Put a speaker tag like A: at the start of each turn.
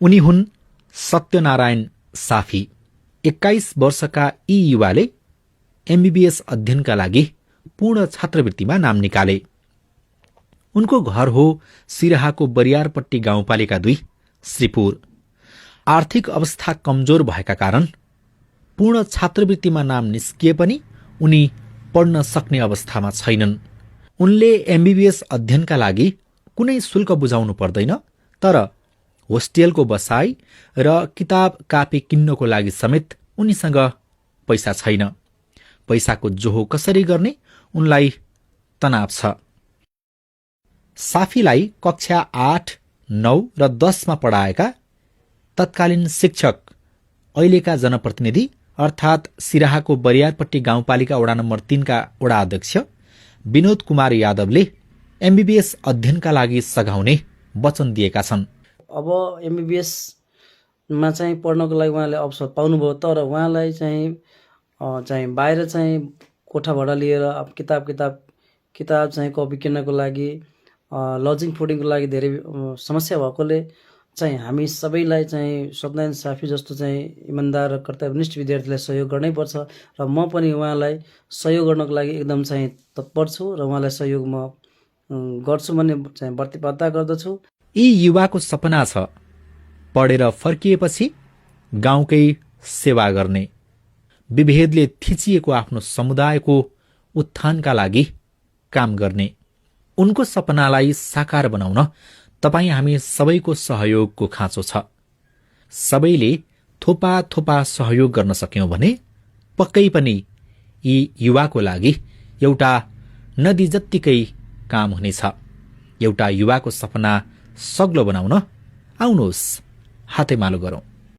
A: उनी हुन् सत्यनारायण साफी। 21 वर्षका यी युवाले एमबीबीएस अध्ययनका लागि पूर्ण छात्रवृत्तिमा नाम निकाले। उनको घर हो सिराहाको बरियारपट्टी गाउँपालिका 2 श्रीपुर। आर्थिक अवस्था कमजोर भएका कारण पूर्ण छात्रवृत्तिमा नाम निस्किए पनि उनी पढ्न सक्ने अवस्थामा छैनन्। उनले एमबीबीएस अध्ययनका लागि कुनै शुल्क बुझाउनु पर्दैन, तर होस्टेलको बसाई र किताब कापी किन्नको लागि समेत उनीसँग पैसा छैन। पैसाको जोहो कसरी गर्ने उनलाई तनाव छ। साफीलाई कक्षा 8, 9 र 10 मा पढाएका तत्कालीन शिक्षक, अहिलेका जनप्रतिनिधि अर्थात् सिराहाको बरियारपट्टी गाउँपालिका वडा नम्बर 3 का वडा अध्यक्ष विनोद कुमार यादवले एमबीबीएस अध्ययनका लागि सघाउने वचन दिएका छन्।
B: अब एमबीबीएसमा चाहिँ पढ्नको लागि उहाँले अवसर पाउनुभयो, तर उहाँलाई चाहिँ बाहिर चाहिँ कोठा भाडा लिएर अब किताब चाहिँ कपी किन्नको लागि, लजिङ फुडिङको लागि धेरै समस्या भएकोले चाहिँ हामी सबैलाई चाहिँ सत्यनारायण साफी जस्तो चाहिँ इमान्दार र कर्तव्यनिष्ठ विद्यार्थीलाई सहयोग गर्नै पर्छ र म पनि उहाँलाई सहयोग गर्नको लागि एकदम चाहिँ तत्पर छु र उहाँलाई सहयोग म गर्छु भन्ने चाहिँ प्रतिबद्धता गर्दछु।
A: यी युवाको सपना छ पढेर फर्किएपछि गाउँकै सेवा गर्ने, विभेदले थिचिएको आफ्नो समुदायको उत्थानका लागि काम गर्ने। उनको सपनालाई साकार बनाउन तपाईं हामी सबैको सहयोगको खाँचो छ। सबैले थोपा थोपा सहयोग गर्न सक्यौं भने पक्कै पनि यी युवाको लागि एउटा नदी जत्तिकै काम हुनेछ। एउटा युवाको सपना सग्लो बनाउन आउनुहोस् हातेमालो गरौं।